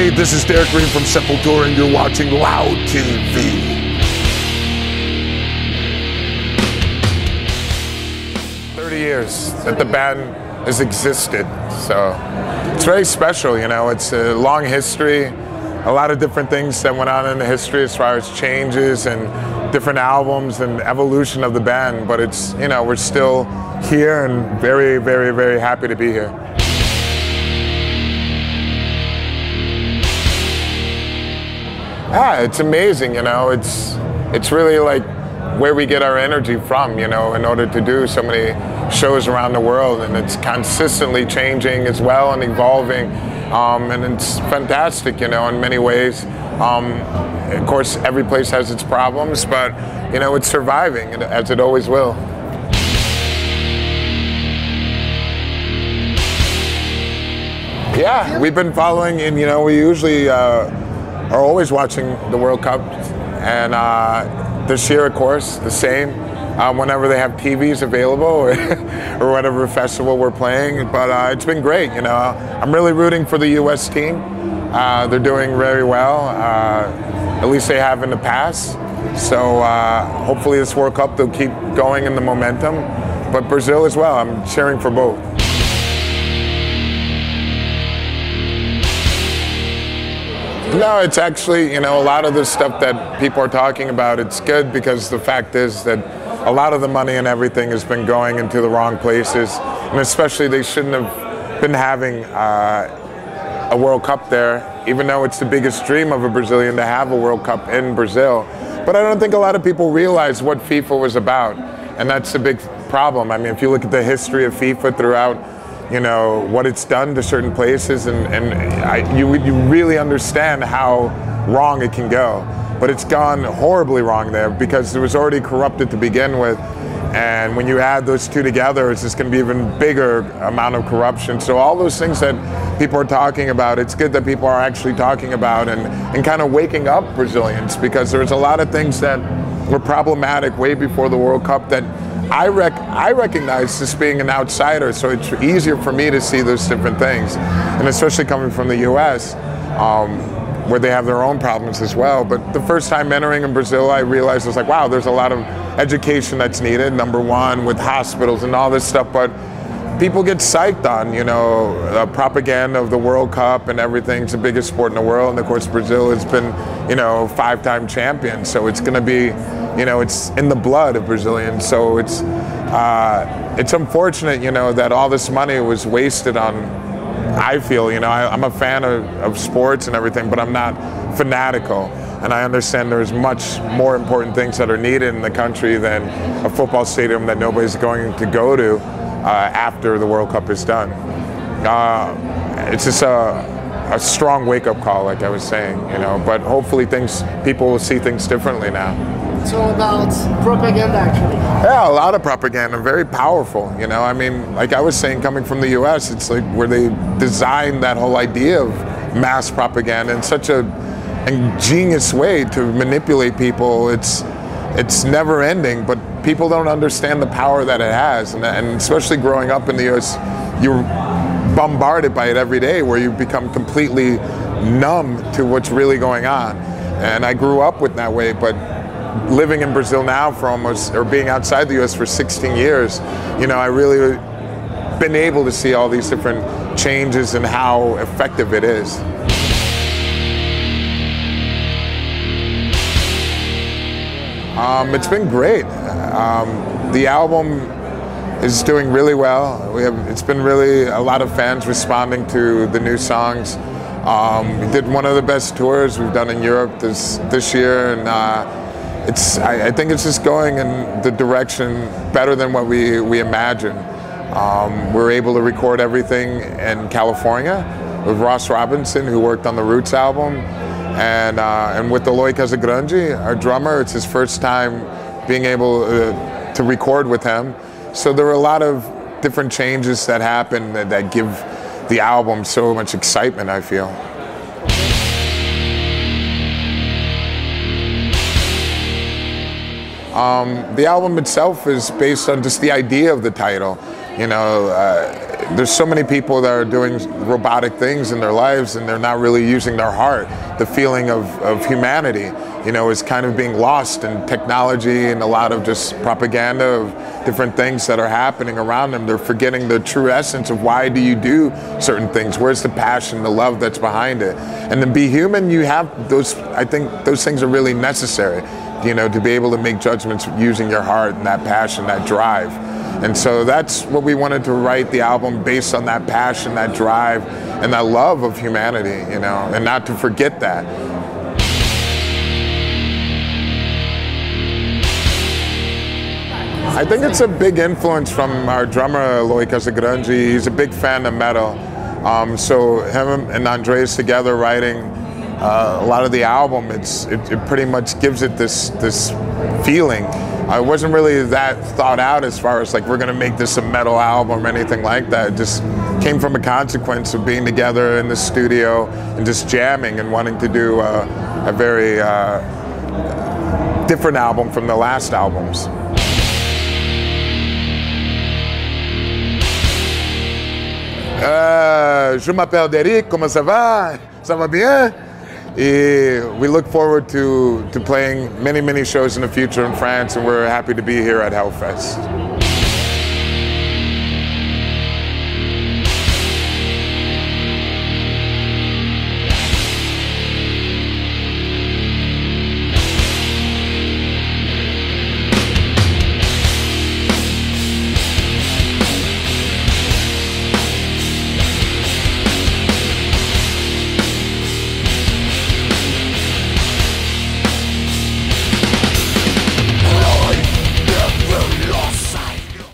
Hey, this is Derrick Green from Sepultura, and you're watching Loud TV. 30 years that the band has existed, so it's very special, you know. It's a long history, a lot of different things that went on in the history as far as changes and different albums and evolution of the band, but it's, you know, we're still here and very, very, very happy to be here. Yeah, it's amazing, you know. It's really like where we get our energy from, you know, in order to do so many shows around the world, and it's consistently changing as well and evolving, and it's fantastic, you know, in many ways. Of course, every place has its problems, but, you know, it's surviving, as it always will. Yeah, we've been following, and, you know, we usually are always watching the World Cup, and this year, of course, the same. Whenever they have TVs available or whatever festival we're playing, but it's been great, you know. I'm really rooting for the U.S. team. They're doing very well, at least they have in the past. So hopefully this World Cup, they'll keep going in the momentum. But Brazil as well, I'm cheering for both. No, it's actually, you know, a lot of the stuff that people are talking about, it's good because the fact is that a lot of the money and everything has been going into the wrong places, and especially they shouldn't have been having a World Cup there, even though it's the biggest dream of a Brazilian to have a World Cup in Brazil. But I don't think a lot of people realize what FIFA was about, and that's a big problem. I mean, if you look at the history of FIFA throughout, you know, what it's done to certain places, and you really understand how wrong it can go. But it's gone horribly wrong there because it was already corrupted to begin with. And when you add those two together, it's just going to be even bigger amount of corruption. So all those things that people are talking about, it's good that people are actually talking about and kind of waking up Brazilians, because there's a lot of things that were problematic way before the World Cup that I recognize as being an outsider, so it's easier for me to see those different things. And especially coming from the US, where they have their own problems as well. But the first time entering in Brazil, I realized I was like, wow, there's a lot of education that's needed, number one, with hospitals and all this stuff, but people get psyched on, you know, propaganda of the World Cup and everything. It's the biggest sport in the world, and of course Brazil has been, you know, 5-time champion, so it's gonna be, you know, it's in the blood of Brazilians. So it's unfortunate, you know, that all this money was wasted on, I feel, you know, I'm a fan of sports and everything, but I'm not fanatical. And I understand there's much more important things that are needed in the country than a football stadium that nobody's going to go to after the World Cup is done. It's just a strong wake-up call, like I was saying, you know, but hopefully people will see things differently now. It's all about propaganda, actually. Yeah, a lot of propaganda, very powerful, you know. I mean, like I was saying, coming from the US, it's like where they designed that whole idea of mass propaganda in such a ingenious way to manipulate people. It's never ending, but people don't understand the power that it has, and especially growing up in the US, you're bombarded by it every day, where you become completely numb to what's really going on. And I grew up with that way, but living in Brazil now for being outside the US for 16 years, you know, I really been able to see all these different changes and how effective it is. It's been great. The album is doing really well. It's been really a lot of fans responding to the new songs. We did one of the best tours we've done in Europe this year, and I think it's just going in the direction better than what we imagined. We're able to record everything in California with Ross Robinson, who worked on the Roots album, and with Eloy Casagrande, our drummer. It's his first time being able to record with him. So there were a lot of different changes that happen that give the album so much excitement, I feel. The album itself is based on just the idea of the title. You know, there's so many people that are doing robotic things in their lives and they're not really using their heart. The feeling of humanity, you know, is kind of being lost in technology and a lot of just propaganda of different things that are happening around them. They're forgetting the true essence of why do you do certain things? Where's the passion, the love that's behind it? And to be human, you have those, I think those things are really necessary, you know, to be able to make judgments using your heart and that passion, that drive. And so that's what we wanted to write the album based on, that passion, that drive, and that love of humanity, you know, and not to forget that. I think it's a big influence from our drummer, Eloy Casagrande. He's a big fan of metal. So him and Andreas together writing a lot of the album, it pretty much gives it this feeling. I wasn't really that thought out as far as like we're gonna make this a metal album or anything like that. It just came from a consequence of being together in the studio and just jamming and wanting to do a very different album from the last albums. Je m'appelle Derrick, comment ça va? Ça va bien? We look forward to playing many shows in the future in France, and we're happy to be here at Hellfest.